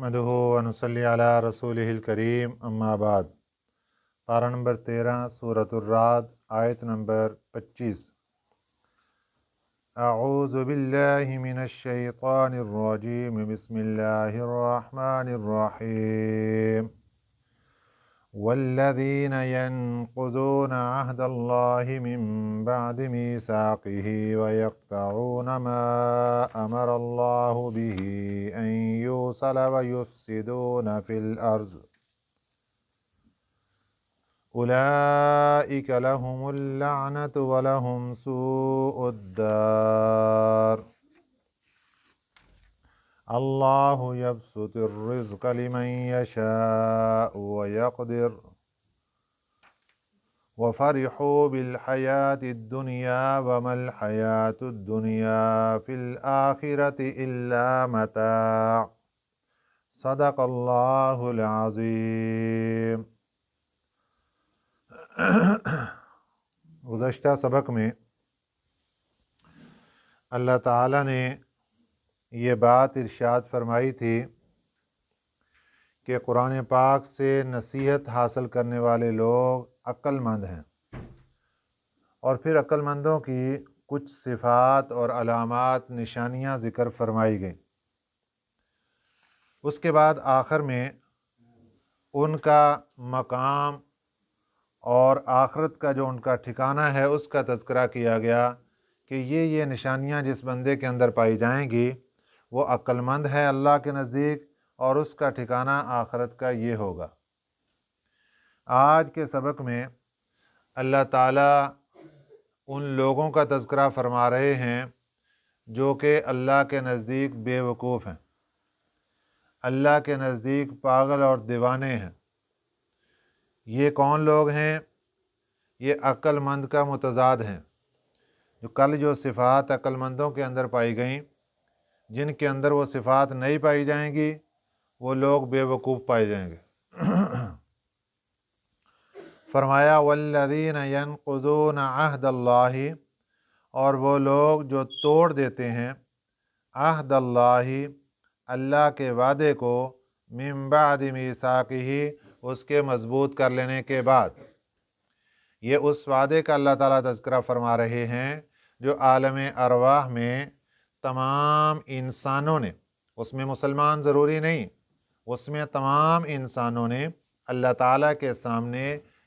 नहमदुहु व नुसल्ली अला रसूलिहिल करीम अम्मा बाद। पारा नंबर 13 सूरतुर राद आयत नंबर 25। अऊज़ु बिल्लाहि मिनश शैतानिर रजीम बिस्मिल्लाहिर रहमानिर रहीम। वल्लज़ीन यनक़ुज़ून अहदल्लाहि मिन बअदि मीसाक़िहि व यक़तऊन मा अमरल्लाहु बिहि अन युसल व युफ़्सिदून फ़िल अर्ज़ उलाइक लहुमुल लअनतु व लहुम सूउद्दार। अल्लाहु यब्सुतुर रिज़्क़ लिमन यशाअु व यक़दिर व फ़रिहू बिल हयातिद दुनिया व मल हयातुद दुनिया फ़िल आखिरति इल्ला मता'। सदक़ल्लाहुल अज़ीम। गुज़श्ता सबक में अल्लाह ताला ने ये बात इरशाद फरमाई थी कि कुरान पाक से नसीहत हासिल करने वाले लोग अक्लमंद हैं, और फिर अक्लमंदों की कुछ सिफ़ात और अलामात निशानियाँ ज़िक्र फरमाई गई। उसके बाद आखिर में उनका मकाम और आखिरत का जो उनका ठिकाना है उसका तज़किरा किया गया कि ये निशानियाँ जिस बंदे के अंदर पाई जाएंगी वो अक्लमंद है अल्लाह के नज़दीक, और उसका ठिकाना आखिरत का ये होगा। आज के सबक में अल्लाह ताला उन लोगों का तज़किरा फरमा रहे हैं जो कि अल्लाह के नज़दीक बेवकूफ़ हैं, अल्लाह के नज़दीक पागल और दीवाने हैं। ये कौन लोग हैं? ये अक्लमंद का मुतज़ाद हैं। जो कल जो सिफ़ात अक्लमंदों के अंदर पाई गईं, जिनके अंदर वो सिफ़ात नहीं पाई जाएंगी वो लोग बेवकूफ़ पाए जाएंगे। फरमाया वल्लज़ीन यनक़ुज़ून अहदल्लाहि, और वो लोग जो तोड़ देते हैं अहदल्लाहि, अल्लाह के वादे को, मिन बअदि मीसाक़िहि, उसके मज़बूत कर लेने के बाद। ये उस वादे का अल्लाह ताला तज़किरा फरमा रहे हैं जो आलम अरवाह में तमाम इंसानों ने, उसमें मुसलमान ज़रूरी नहीं, उसमें तमाम इंसानों ने अल्लाह ताला के सामने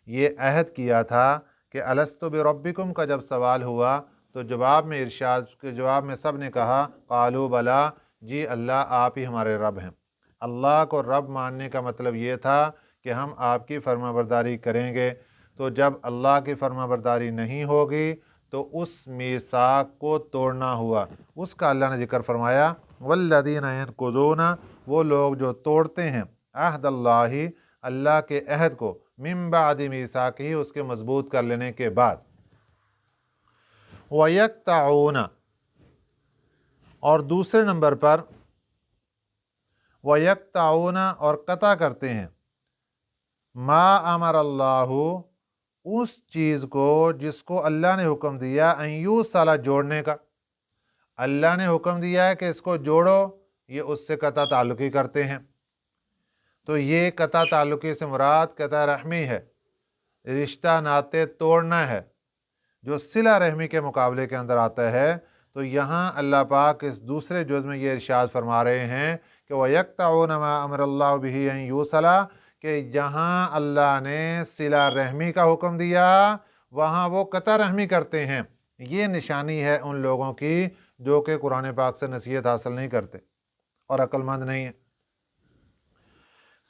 ये अहद किया था कि अलस्तु बिरब्बिकुम का जब सवाल हुआ तो जवाब में इरशाद के जवाब में सब ने कहा क़ालू बला, जी अल्लाह आप ही हमारे रब हैं। अल्लाह को रब मानने का मतलब ये था कि हम आपकी फरमाबरदारी करेंगे। तो जब अल्लाह की फरमाबरदारी नहीं होगी तो उस मीसाक को तोड़ना हुआ, उसका अल्लाह ने जिक्र फरमाया वल्लज़ीना यनक़ुज़ूना, वो लोग जो तोड़ते हैं अहदल्लाहि, अल्लाह के अहद को, मिन बअदि मीसाक़िहि, उसके मजबूत कर लेने के बाद, व यक़तऊना, और दूसरे नंबर पर व यक़तऊना, और कता करते हैं, मा अमरल्लाहु, उस चीज़ को जिसको अल्लाह ने हुक्म दिया, अन युसला, जोड़ने का। अल्लाह ने हुक्म दिया है कि इसको जोड़ो, ये उससे कता ताल्लुकी करते हैं। तो ये कता ताल्लुकी से मुराद कता रहमी है, रिश्ता नाते तोड़ना है, जो सिला रहमी के मुकाबले के अंदर आता है। तो यहाँ अल्लाह पाक इस दूसरे जुज़ में ये इरशाद फरमा रहे हैं कि वह यक़तऊन मा अमरल्लाहु बिही अन युसला, कि जहाँ अल्लाह ने सिला रहमी का हुक्म दिया वहाँ वो कता रहमी करते हैं। ये निशानी है उन लोगों की जो कि कुरान पाक से नसीहत हासिल नहीं करते और अक्लमंद नहीं है।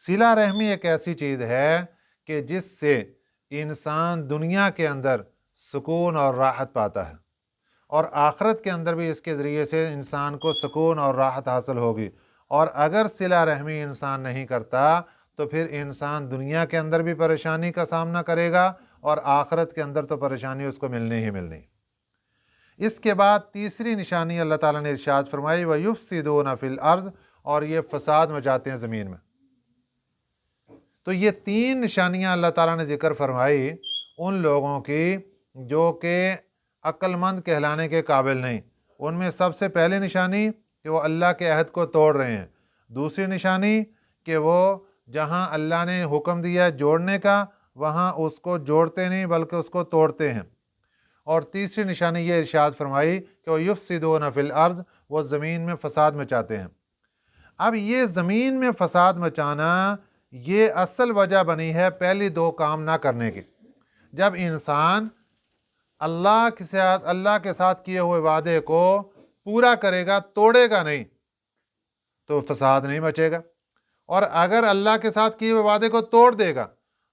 सिला रहमी एक ऐसी चीज़ है कि जिससे इंसान दुनिया के अंदर सुकून और राहत पाता है, और आखिरत के अंदर भी इसके ज़रिए से इंसान को सुकून और राहत हासिल होगी। और अगर सिला रहमी इंसान नहीं करता तो फिर इंसान दुनिया के अंदर भी परेशानी का सामना करेगा और आखिरत के अंदर तो परेशानी उसको मिलनी ही मिलनी। इसके बाद तीसरी निशानी अल्लाह ताला ने इरशाद फरमाई व युफ़्सिदून फ़िल अर्ज़, और ये फसाद मचाते हैं ज़मीन में। तो ये तीन निशानियां अल्लाह ताला ने जिक्र फरमाई उन लोगों की जो कि अक्लमंद कहलाने के काबिल नहीं। उनमें सबसे पहली निशानी कि वो अल्लाह के अहद को तोड़ रहे हैं, दूसरी निशानी कि वो जहाँ अल्लाह ने हुक्म दिया जोड़ने का वहाँ उसको जोड़ते नहीं बल्कि उसको तोड़ते हैं। और तीसरी निशानी ये इरशाद फरमाई कि वो युफ्सिदून फिल अर्ज़, वो ज़मीन में फ़साद मचाते हैं। अब ये ज़मीन में फ़साद मचाना ये असल वजह बनी है पहली दो काम ना करने की। जब इंसान अल्लाह के साथ किए हुए वादे को पूरा करेगा, तोड़ेगा नहीं, तो फ़साद नहीं मचेगा। और अगर अल्लाह के साथ किए हुए वादे को तोड़ देगा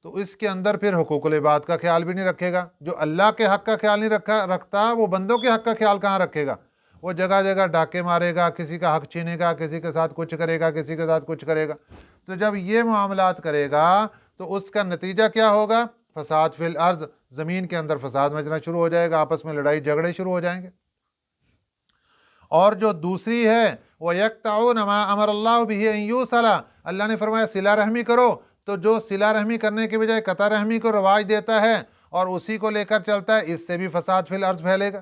तो इसके अंदर फिर हुकूकुल इबाद का ख्याल भी नहीं रखेगा। जो अल्लाह के हक़ का ख्याल नहीं रखता वो बंदों के हक़ का ख्याल कहाँ रखेगा। वो जगह जगह डाके मारेगा, किसी का हक़ छीनेगा, किसी के साथ कुछ करेगा, किसी के साथ कुछ करेगा। तो जब ये मामलात करेगा तो उसका नतीजा क्या होगा? फ़साद फिल अर्ज़, ज़मीन के अंदर फ़साद मचना शुरू हो जाएगा, आपस में लड़ाई झगड़े शुरू हो जाएंगे। और जो दूसरी है वह यक़तऊन मा अमरल्लाहु बिही अन यूसला, अल्लाह ने फरमाया सिला रहमी करो, तो जो सिला रहमी करने के बजाय कता रहमी को रवाज देता है और उसी को लेकर चलता है, इससे भी फ़साद फिल अर्ज़ फैलेगा।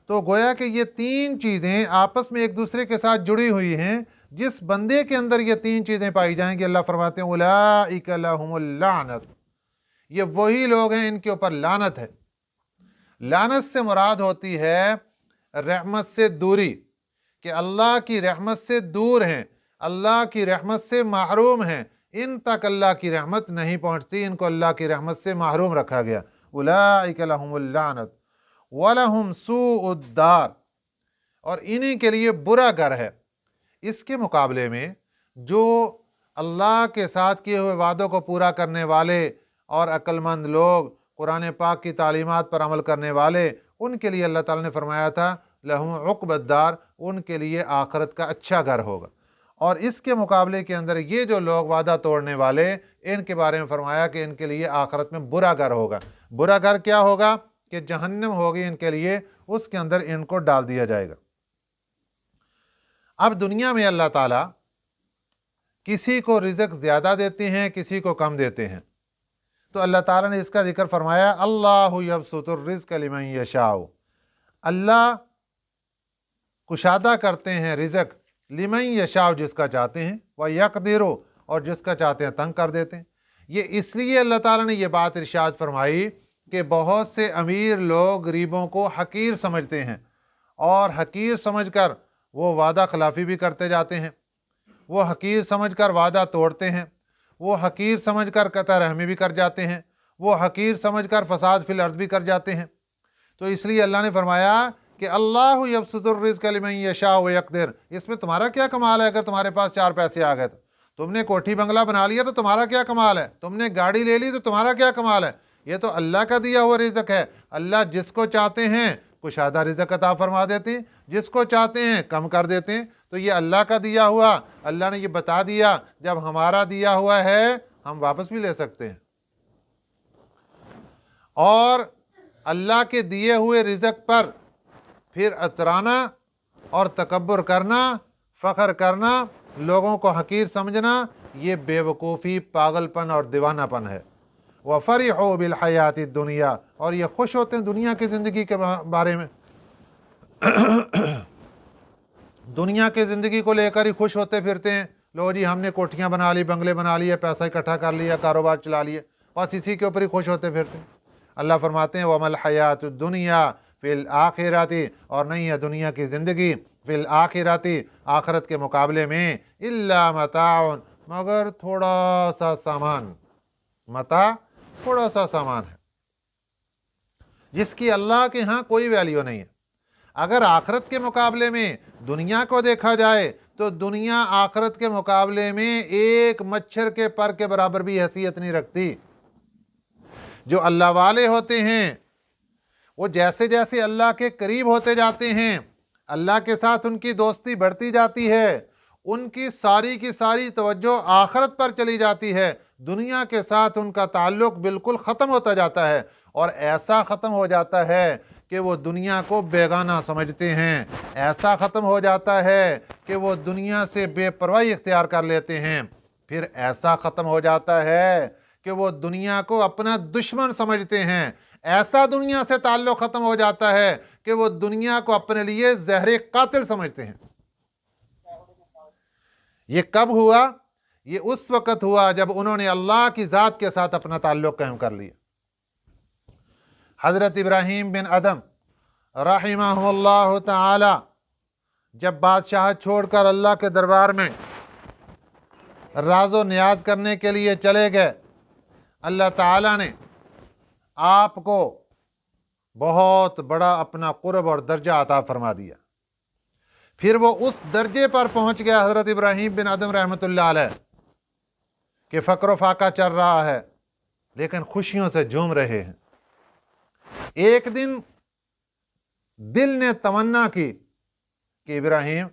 तो गोया कि ये तीन चीज़ें आपस में एक दूसरे के साथ जुड़ी हुई हैं। जिस बंदे के अंदर ये तीन चीज़ें पाई जाएंगी, अल्लाह फरमाते हैं उलाइका लहुमुल लानत, ये वही लोग हैं इनके ऊपर लानत है। लानत से मुराद होती है रहमत से दूरी, कि अल्लाह की रहमत से दूर हैं, अल्लाह की रहमत से महरूम हैं, इन तक अल्लाह की रहमत नहीं पहुंचती, इनको अल्लाह की रहमत से महरूम रखा गया। उलाइका लहुमुल लानत वलहुम सूउद्दार, और इन्हीं के लिए बुरा घर है। इसके मुकाबले में जो अल्लाह के साथ किए हुए वादों को पूरा करने वाले और अक्लमंद लोग, कुरान पाक की तालीमात पर अमल करने वाले, उनके लिए अल्लाह ताला ने फरमाया था लहुम उक़बद्दार, उनके लिए आखिरत का अच्छा घर होगा। और इसके मुकाबले के अंदर ये जो लोग वादा तोड़ने वाले, इनके बारे में फरमाया कि इनके लिए आखिरत में बुरा घर होगा। बुरा घर क्या होगा? कि जहन्नम होगी इनके लिए, उसके अंदर इनको डाल दिया जाएगा। अब दुनिया में अल्लाह ताला किसी को रिज़्क़ ज़्यादा देते हैं, किसी को कम देते हैं। तो अल्लाह ताला ने इसका जिक्र फरमाया अल्लाहु यबसुतुर रिज़्क़ लिमन यशाउ, अल्लाह कुशादा करते हैं रिज़्क़ लिमन यशाउ, जिसका चाहते हैं, व यक़दिरु, और जिसका चाहते हैं तंग कर देते हैं। ये इसलिए अल्लाह ताला ने ये बात इरशाद फरमाई कि बहुत से अमीर लोग गरीबों को हकीर समझते हैं और हकीर समझकर वो वादा खिलाफ़ी भी करते जाते हैं, वो हकीर समझकर वादा तोड़ते हैं, वो हकीर समझकर कता रहमी भी कर जाते हैं, वो हकीर समझकर फ़साद फिल अर्ज़ भी कर जाते हैं। तो इसलिए अल्लाह ने फरमाया कि अल्लाहु यबसुतुर रिज़्क़ लिमन यशाउ व यक़दिर, इसमें तुम्हारा क्या कमाल है? अगर तुम्हारे पास 4 पैसे आ गए तो, तुमने कोठी बंगला बना लिया तो तुम्हारा क्या कमाल है? तुमने गाड़ी ले ली तो तुम्हारा क्या कमाल है? ये तो अल्लाह का दिया हुआ रिज़्क़ है। अल्लाह जिसको चाहते हैं कुशादा रिज़्क़ अता फरमा देते हैं, जिसको चाहते हैं कम कर देते हैं। तो ये अल्लाह का दिया हुआ, अल्लाह ने ये बता दिया, जब हमारा दिया हुआ है हम वापस भी ले सकते हैं। और अल्लाह के दिए हुए रिज़्क़ पर फिर अतराना और तकब्बुर करना, फ़ख्र करना, लोगों को हकीर समझना, ये बेवकूफ़ी, पागलपन और दीवानापन है। वफ़रिहू बिल हयाति दुनिया, और ये खुश होते हैं दुनिया की ज़िंदगी के बारे में दुनिया की ज़िंदगी को लेकर ही खुश होते फिरते हैं। लो जी, हमने कोठियाँ बना ली, बंगले बना लिए, पैसा इकट्ठा कर लिया, कारोबार चला लिए, बस इसी के ऊपर ही खुश होते फिरते हैं। अल्लाह फरमाते हैं वमल हयातुद दुनिया फिल आखिरती, और नहीं है दुनिया की ज़िंदगी फिल आखिरती, आखिरत के मुकाबले में, इल्ला मताउन, मगर थोड़ा सा सामान, मता थोड़ा सा सामान है जिसकी अल्लाह के यहाँ कोई वैल्यू नहीं है। अगर आखिरत के मुकाबले में दुनिया को देखा जाए तो दुनिया आखिरत के मुकाबले में एक मच्छर के पर के बराबर भी हैसियत नहीं रखती। जो अल्लाह वाले होते हैं वो जैसे जैसे अल्लाह के करीब होते जाते हैं, अल्लाह के साथ उनकी दोस्ती बढ़ती जाती है, उनकी सारी की सारी तवज्जो आखिरत पर चली जाती है, दुनिया के साथ उनका ताल्लुक बिल्कुल ख़त्म होता जाता है। और ऐसा ख़त्म हो जाता है कि वो दुनिया को बेगाना समझते हैं, ऐसा ख़त्म हो जाता है कि वो दुनिया से बेपरवाही इख्तियार कर लेते हैं, फिर ऐसा ख़त्म हो जाता है कि वो दुनिया को अपना दुश्मन समझते हैं, ऐसा दुनिया से ताल्लुक़ ख़त्म हो जाता है कि वो दुनिया को अपने लिए ज़हर कातिल समझते हैं। یہ کب ہوا؟ یہ اس وقت ہوا جب انہوں نے اللہ کی ذات کے ساتھ اپنا تعلق قائم کر لیا۔ حضرت ابراہیم بن ادم رحمہ اللہ تعالی جب بادشاہت چھوڑ کر اللہ کے دربار میں راز و نیاز کرنے کے لیے چلے گئے، اللہ تعالیٰ نے آپ کو بہت بڑا اپنا قرب اور درجہ عطا فرما دیا۔ پھر وہ اس درجے پر پہنچ گیا حضرت ابراہیم بن ادم رحمۃ اللہ علیہ کہ فقر و فاقہ چل رہا ہے لیکن خوشیوں سے جھوم رہے ہیں۔ ایک دن دل نے تمنا کی کہ ابراہیم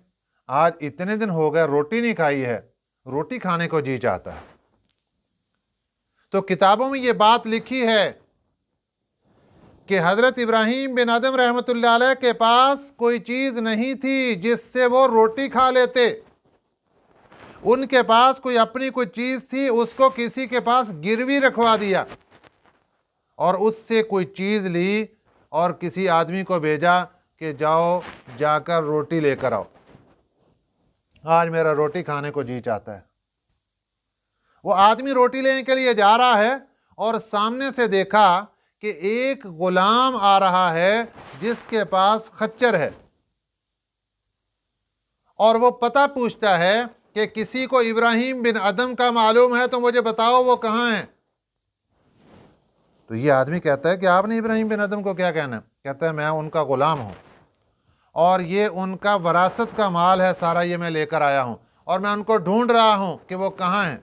آج اتنے دن ہو گئے روٹی نہیں کھائی ہے، روٹی کھانے کو جی چاہتا ہے۔ تو کتابوں میں یہ بات لکھی ہے کہ حضرت ابراہیم بن ادم رحمۃ اللہ علیہ کے پاس کوئی چیز نہیں تھی جس سے وہ روٹی کھا لیتے۔ ان کے پاس کوئی اپنی کوئی چیز تھی، اس کو کسی کے پاس گروی رکھوا دیا اور اس سے کوئی چیز لی اور کسی آدمی کو بھیجا کہ جاؤ جا کر روٹی لے کر آؤ، آج میرا روٹی کھانے کو جی چاہتا ہے۔ وہ آدمی روٹی لینے کے لیے جا رہا ہے اور سامنے سے دیکھا کہ ایک غلام آ رہا ہے جس کے پاس خچر ہے، اور وہ پتہ پوچھتا ہے کہ کسی کو ابراہیم بن ادم کا معلوم ہے تو مجھے بتاؤ وہ کہاں ہیں۔ تو یہ آدمی کہتا ہے کہ آپ نے ابراہیم بن ادم کو کیا کہنا ہے؟ کہتا ہے میں ان کا غلام ہوں اور یہ ان کا وراثت کا مال ہے سارا، یہ میں لے کر آیا ہوں اور میں ان کو ڈھونڈ رہا ہوں کہ وہ کہاں ہیں۔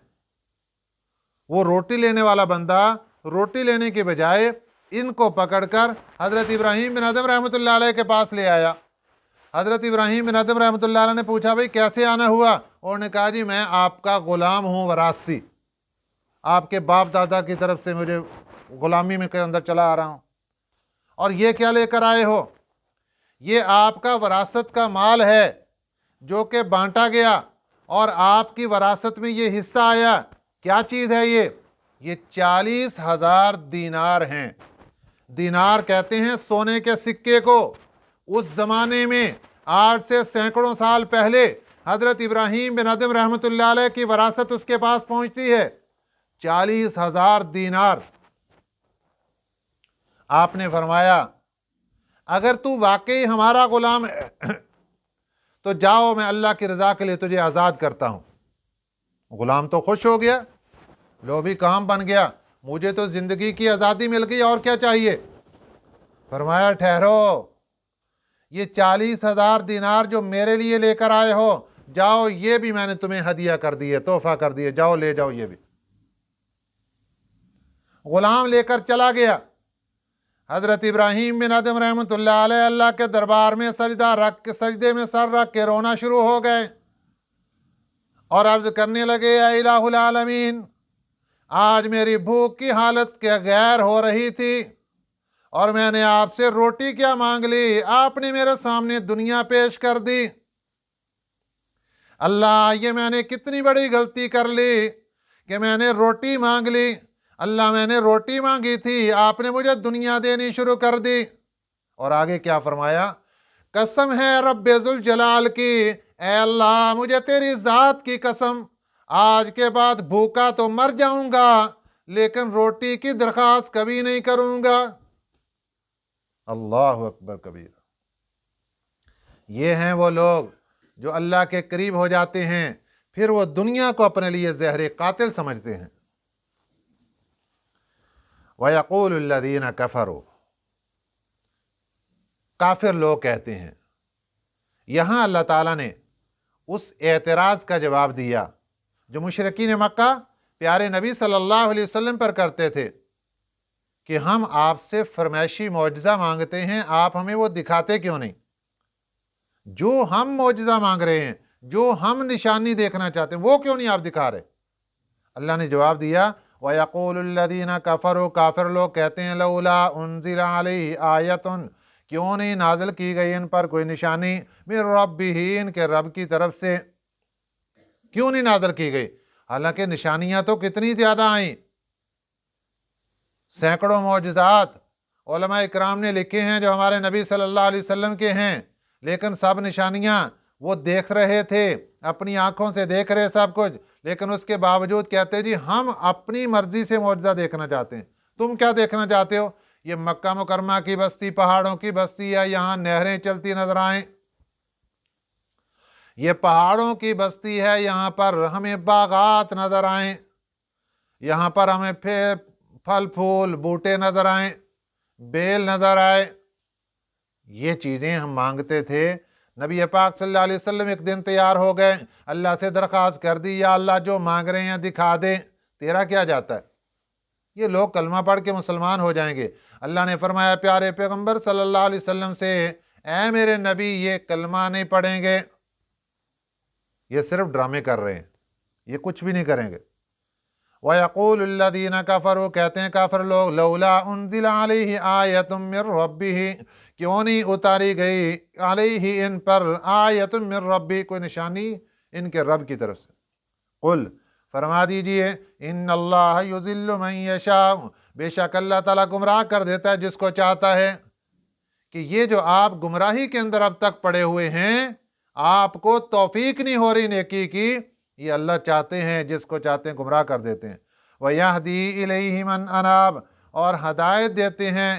وہ روٹی لینے والا بندہ روٹی لینے کے بجائے ان کو پکڑ کر حضرت ابراہیم بن ادم رحمۃ اللہ علیہ کے پاس لے آیا۔ حضرت ابراہیم بن ادم رحمۃ اللہ علیہ نے پوچھا بھائی کیسے آنا ہوا؟ اور نے کہا جی میں آپ کا غلام ہوں وراثتی، آپ کے باپ دادا کی طرف سے مجھے غلامی میں کے اندر چلا آ رہا ہوں۔ اور یہ کیا لے کر آئے ہو؟ یہ آپ کا وراثت کا مال ہے جو کہ بانٹا گیا اور آپ کی وراثت میں یہ حصہ آیا۔ کیا چیز ہے یہ 40,000 دینار ہیں۔ دینار کہتے ہیں سونے کے سکے کو۔ اس زمانے میں آج سے سینکڑوں سال پہلے حضرت ابراہیم بن ادم رحمۃ اللہ علیہ کی وراثت اس کے پاس پہنچتی ہے 40,000 دینار۔ آپ نے فرمایا اگر تو واقعی ہمارا غلام ہے تو جاؤ میں اللہ کی رضا کے لیے تجھے آزاد کرتا ہوں۔ غلام تو خوش ہو گیا، لو بھی کام بن گیا، مجھے تو زندگی کی آزادی مل گئی، اور کیا چاہیے؟ فرمایا ٹھہرو، یہ 40,000 دینار جو میرے لیے لے کر آئے ہو جاؤ، یہ بھی میں نے تمہیں ہدیہ کر دیے، تحفہ کر دیے، جاؤ لے جاؤ یہ بھی۔ غلام لے کر چلا گیا۔ حضرت ابراہیم بن ادم رحمۃ اللہ علیہ اللہ کے دربار میں سجدے میں سر رکھ کے رونا شروع ہو گئے اور عرض کرنے لگے اے الہ العالمین، آج میری بھوک کی حالت کے غیر ہو رہی تھی اور میں نے آپ سے روٹی کیا مانگ لی، آپ نے میرے سامنے دنیا پیش کر دی۔ اللہ یہ میں نے کتنی بڑی غلطی کر لی کہ میں نے روٹی مانگ لی۔ اللہ میں نے روٹی مانگی تھی، آپ نے مجھے دنیا دینی شروع کر دی۔ اور آگے کیا فرمایا؟ قسم ہے رب ذوالجلال کی، اے اللہ مجھے تیری ذات کی قسم، آج کے بعد بھوکا تو مر جاؤں گا لیکن روٹی کی درخواست کبھی نہیں کروں گا۔ اللہ اکبر کبیر۔ یہ ہیں وہ لوگ جو اللہ کے قریب ہو جاتے ہیں پھر وہ دنیا کو اپنے لیے زہر قاتل سمجھتے ہیں۔ وَيَقُولُ الَّذِينَ كَفَرُوا، کافر لوگ کہتے ہیں۔ یہاں اللہ تعالیٰ نے اس اعتراض کا جواب دیا جو مشرکین مکہ پیارے نبی صلی اللہ علیہ وسلم پر کرتے تھے کہ ہم آپ سے فرمائشی معجزہ مانگتے ہیں، آپ ہمیں وہ دکھاتے کیوں نہیں؟ جو ہم معجزہ مانگ رہے ہیں، جو ہم نشانی دیکھنا چاہتے ہیں، وہ کیوں نہیں آپ دکھا رہے؟ اللہ نے جواب دیا وَيَقُولُ الَّذِينَ كَفَرُوا، کافر لوگ کہتے ہیں لَوْلَا أُنزِلَ عَلَيْهِ آیَةٌ، کیوں نہیں نازل کی گئی ان پر کوئی نشانی، مِن رَبِّهِ، ان کے رب کی طرف سے، کیوں نہیں نازل کی گئی؟ حالانکہ نشانیاں تو کتنی زیادہ آئیں، سینکڑوں معجزات علماء اکرام نے لکھے ہیں جو ہمارے نبی صلی اللہ علیہ وسلم کے ہیں، لیکن سب نشانیاں وہ دیکھ رہے تھے अपनी आंखों से देख रहे सब कुछ, लेकिन उसके बावजूद कहते जी हम अपनी मर्जी से मौजज़ा देखना चाहते हैं। तुम क्या देखना चाहते हो? ये मक्का मुकरमा की बस्ती, पहाड़ों की बस्ती है, यहाँ नहरें चलती नजर आए, ये पहाड़ों की बस्ती है, यहाँ पर हमें बागात नजर आए, यहाँ पर हमें फिर फल फूल बूटे नजर आए, बेल नजर आए। ये चीज़ें हम मांगते थे। नबी पाक सल्लल्लाहु अलैहि वसल्लम एक दिन तैयार हो गए, अल्लाह से दरख्वास्त कर दी, या अल्लाह जो मांग रहे हैं दिखा दे, तेरा क्या जाता है, ये लोग कलमा पढ़ के मुसलमान हो जाएंगे। अल्लाह ने फरमाया प्यारे पैगंबर सल्लल्लाहु अलैहि वसल्लम से, ऐ मेरे नबी ये कलमा नहीं पढ़ेंगे, ये सिर्फ ड्रामे कर रहे हैं, ये कुछ भी नहीं करेंगे। वयक़ूलुल्लज़ीना कफ़रू, कहते हैं काफिर लोग, लौला उन्ज़िला अलैहि आयतुम मिर रब्बिही, क्यों नहीं उतारी गई अलैहि इन पर आयतुम मिर रब्बी, कोई निशानी इनके रब की तरफ से। कुल फरमा दीजिए, इन्नल्लाह युज़िल्लु मन यशा, बेशक अल्लाह ताला गुमराह कर देता है जिसको चाहता है। कि ये जो आप गुमराही के अंदर अब तक पड़े हुए हैं, आपको तौफीक नहीं हो रही नेकी की, ये अल्लाह चाहते हैं, जिसको चाहते हैं गुमराह कर देते हैं। वयहदी इलैहि मन अनाब, और हदायत देते हैं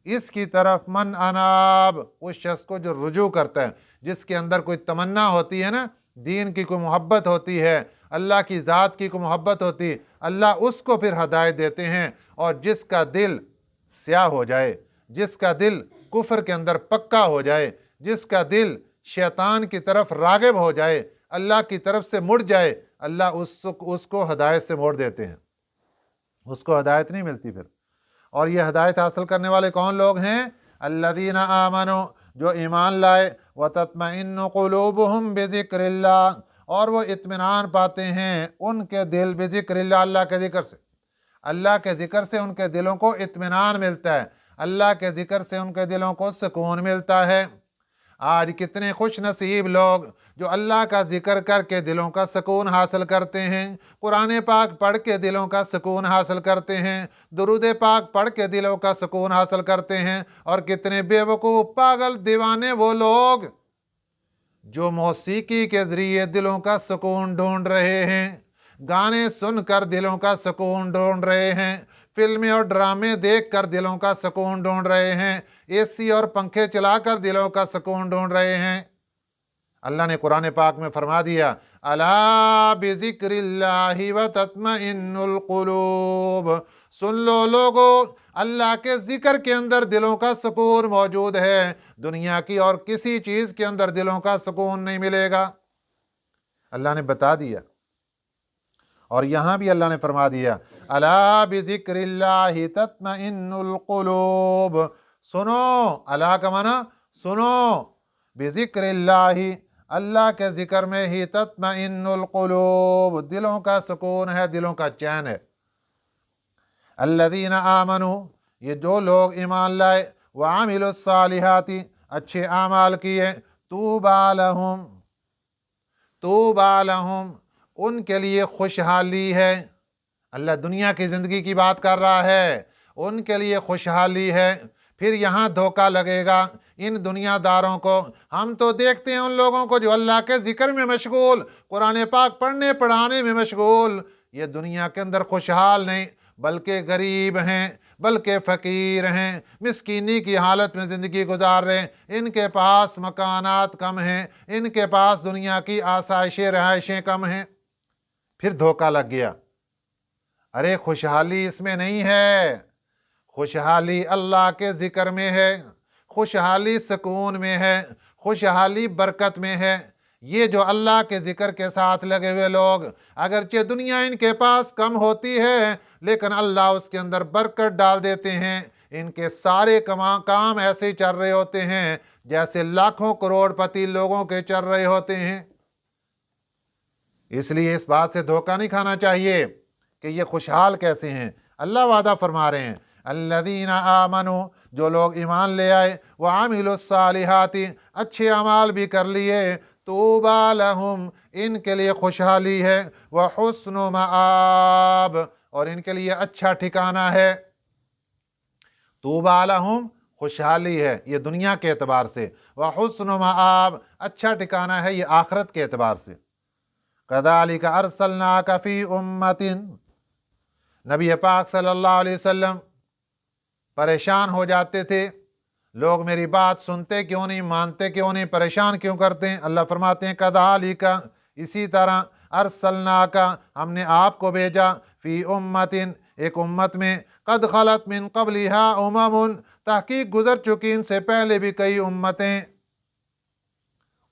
इसकी तरफ मन अनाब, उस शख्स को जो रुजू करता है, जिसके अंदर कोई तमन्ना होती है ना, दीन की कोई मोहब्बत होती है, अल्लाह की ज़ात की कोई मोहब्बत होती, अल्लाह उसको फिर हदायत देते हैं। और जिसका दिल स्याह हो जाए, जिसका दिल कुफ्र के अंदर पक्का हो जाए, जिसका दिल शैतान की तरफ रागिब हो जाए, अल्लाह की तरफ से मुड़ जाए, अल्लाह उसको हदायत से मोड़ देते हैं, उसको हदायत नहीं मिलती फिर। और ये हदायत हासिल करने वाले कौन लोग हैं? अल्लज़ीना आमनो, जो ईमान लाए, व तत्मइन्नु क़ुलूबुहुम बिज़िक्रिल्लाह, और वो इत्मीनान पाते हैं उनके दिल बिज़िक्रिल्लाह, अल्लाह के ज़िक्र से। अल्लाह के ज़िक्र से उनके दिलों को इत्मीनान मिलता है, अल्लाह के ज़िक्र से उनके दिलों को सुकून मिलता है। आज कितने खुश नसीब लोग जो अल्लाह का जिक्र करके दिलों का सुकून हासिल करते हैं, कुरान पाक पढ़ के दिलों का सुकून हासिल करते हैं, दुरूद पाक पढ़ के दिलों का सुकून हासिल करते हैं। और कितने बेवकूफ़ पागल दीवाने वो लोग जो मौसीकी के ज़रिए दिलों का सुकून ढूंढ रहे हैं, गाने सुनकर दिलों का सुकून ढूंढ रहे हैं, फिल्में और ड्रामे देखकर दिलों का सुकून ढूंढ रहे हैं, एसी और पंखे चलाकर दिलों का सुकून ढूंढ रहे हैं। अल्लाह ने कुरान पाक में फरमा दिया, अला बिज़िक्रिल्लाहि व तत्मइन्नुल क़ुलूब, सुन लो लोगो, अल्लाह के जिक्र के अंदर दिलों का सुकून मौजूद है, दुनिया की और किसी चीज के अंदर दिलों का सुकून नहीं मिलेगा। अल्लाह ने बता दिया। और यहां भी अल्लाह ने फरमा दिया, अला बिज़िक्रिल्लाहि तत्मइन्नुल क़ुलूब, सुनो, अला का माना सुनो, बिज़िक्रिल्लाहि, अल्लाह के जिक्र में ही तत्मइन्नुल क़ुलूब, दिलों का सुकून है, दिलों का चैन है। अल्लज़ीना आमनु, ये जो लोग ईमान लाए, व आमिलुस सालिहाति, अच्छे आमाल किए, तूबा लहुम, तूबा लहुम, उनके लिए खुशहाली है। अल्लाह दुनिया की ज़िंदगी की बात कर रहा है, उनके लिए खुशहाली है। फिर यहाँ धोखा लगेगा इन दुनियादारों को। हम तो देखते हैं उन लोगों को जो अल्लाह के जिक्र में मशगूल, कुरान पाक पढ़ने पढ़ाने में मशगूल, ये दुनिया के अंदर खुशहाल नहीं, बल्कि गरीब हैं, बल्कि फ़कीर हैं, मिस्कीनी की हालत में ज़िंदगी गुजार रहे हैं। इनके पास मकानात कम हैं, इनके पास दुनिया की आसाइशें रहाइशें कम हैं। फिर धोखा लग गया, अरे खुशहाली इसमें नहीं है, खुशहाली अल्लाह के ज़िक्र में है, खुशहाली सुकून में है, खुशहाली बरकत में है। ये जो अल्लाह के ज़िक्र के साथ लगे हुए लोग, अगरचे दुनिया इनके पास कम होती है, लेकिन अल्लाह उसके अंदर बरकत डाल देते हैं। इनके सारे काम ऐसे ही चल रहे होते हैं जैसे लाखों करोड़पति लोगों के चल रहे होते हैं। इसलिए इस बात से धोखा नहीं खाना चाहिए कि ये खुशहाल कैसे हैं। अल्लाह वादा फरमा रहे हैं, अल्लज़ीना आमनु, जो लोग ईमान ले आए, व आमिलुस सालिहाति, अच्छे अमाल भी कर लिए, तूबा लहुम, इनके लिए खुशहाली है, व हुस्नु मआब, और इनके लिए अच्छा ठिकाना है। तूबा लहुम, खुशहाली है ये दुनिया के एतबार से, व हुस्नु मआब, अच्छा ठिकाना है ये आखिरत के एतबार से। कज़ालिका अर्सलनाका फ़ी उम्मतिन। नबी पाक सल्लल्लाहु अलैहि वसल्लम परेशान हो जाते थे, लोग मेरी बात सुनते क्यों नहीं, मानते क्यों नहीं, परेशान क्यों करते हैं। अल्लाह फरमाते हैं कज़ालिका, इसी तरह, अर्सलनाका, हमने आपको भेजा, फ़ी उम्मतिन, एक उम्मत में, क़द ख़लत मिन क़ब्लिहा उममुन, तहकीक गुजर चुकी इनसे पहले भी कई उम्मतें।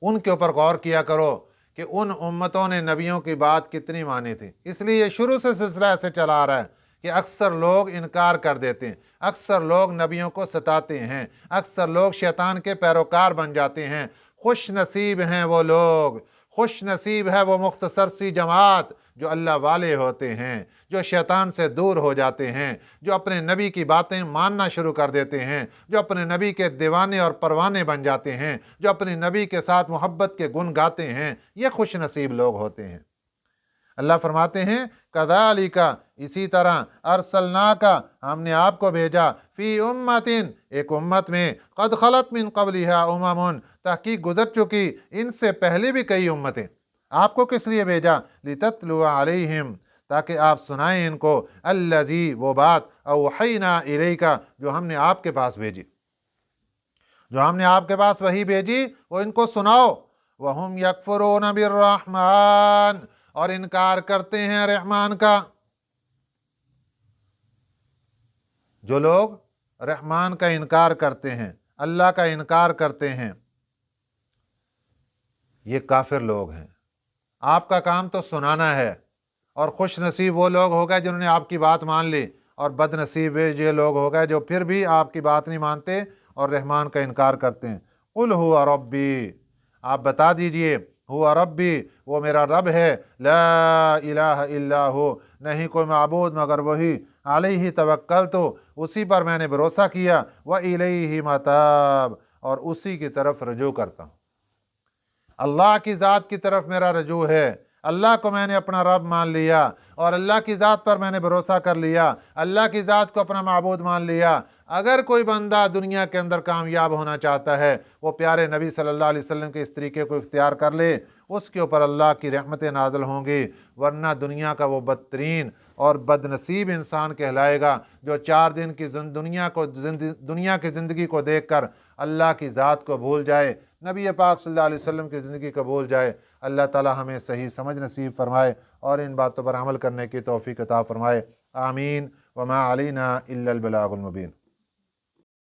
उनके ऊपर गौर किया करो कि उन उम्मतों ने नबियों की बात कितनी मानी थी। इसलिए शुरू से सिलसिला ऐसे चला आ रहा है कि अक्सर लोग इनकार कर देते हैं, अक्सर लोग नबियों को सताते हैं, अक्सर लोग शैतान के पैरोकार बन जाते हैं। खुश नसीब हैं वो लोग, खुश नसीब है वो मुख्तसर सी जमात जो अल्लाह वाले होते हैं, जो शैतान से दूर हो जाते हैं, जो अपने नबी की बातें मानना शुरू कर देते हैं, जो अपने नबी के दीवाने और परवाने बन जाते हैं, जो अपने नबी के साथ मोहब्बत के गुण गाते हैं। ये खुश नसीब लोग होते हैं। अल्लाह फरमाते हैं कज़ालिका, इसी तरह, अर्सलनाका, हमने आपको भेजा, फ़ी उम्मतिन, एक उम्मत में, क़द ख़लत मिन क़ब्लिहा उममुन, तहकीक गुजर चुकी इनसे पहले भी कई उम्मतें। आपको किस लिए भेजा? लितत्लु अलैहिम, ताकि आप सुनाएं इनको, अल्लज़ी, वो बात, औहैना इलैका, जो हमने आपके पास भेजी, जो हमने आपके पास वही भेजी वो इनको सुनाओ। वहुम यकफुरून बिर्रहमान, और इनकार करते हैं रहमान का। जो लोग रहमान का इनकार करते हैं, अल्लाह का इनकार करते हैं, ये काफिर लोग हैं। आपका काम तो सुनाना है, और खुश नसीब वो लोग हो गए जिन्होंने आपकी बात मान ली, और बदनसीब ये लोग हो गए जो फिर भी आपकी बात नहीं मानते और रहमान का इनकार करते हैं। कुल हुआ रब्बी, आप बता दीजिए, हुआ रब्बी, वो मेरा रब है, ला इलाहा इल्ला हु, नहीं कोई माबूद मगर वही, अलैहि तवक्कलतु, उसी पर मैंने भरोसा किया, व इलैहि मताब, और उसी की तरफ रजू करता हूँ। अल्लाह की ज़ात की तरफ मेरा रजू है, अल्लाह को मैंने अपना रब मान लिया और अल्लाह की ज़ात पर मैंने भरोसा कर लिया, अल्लाह की ज़ात को अपना माबूद मान लिया। अगर कोई बंदा दुनिया के अंदर कामयाब होना चाहता है, वो प्यारे नबी सल्लल्लाहु अलैहि वसल्लम के इस तरीके को इख्तियार कर ले, उसके ऊपर अल्लाह की रहमतें नाज़िल होंगी। वरना दुनिया का वो बदतरीन और बदनसीब इंसान कहलाएगा जो 4 दिन की दुनिया की ज़िंदगी को देख कर अल्लाह की ज़ात को भूल जाए, नबी पाक सल्लल्लाहु अलैहि वसल्लम की ज़िंदगी को भूल जाए। अल्लाह ताला हमें सही समझ नसीब फरमाए और इन बातों पर अमल करने की तौफीक अता फरमाए। आमीन। वमा अलैना इल्लल बलागुल मुबीन।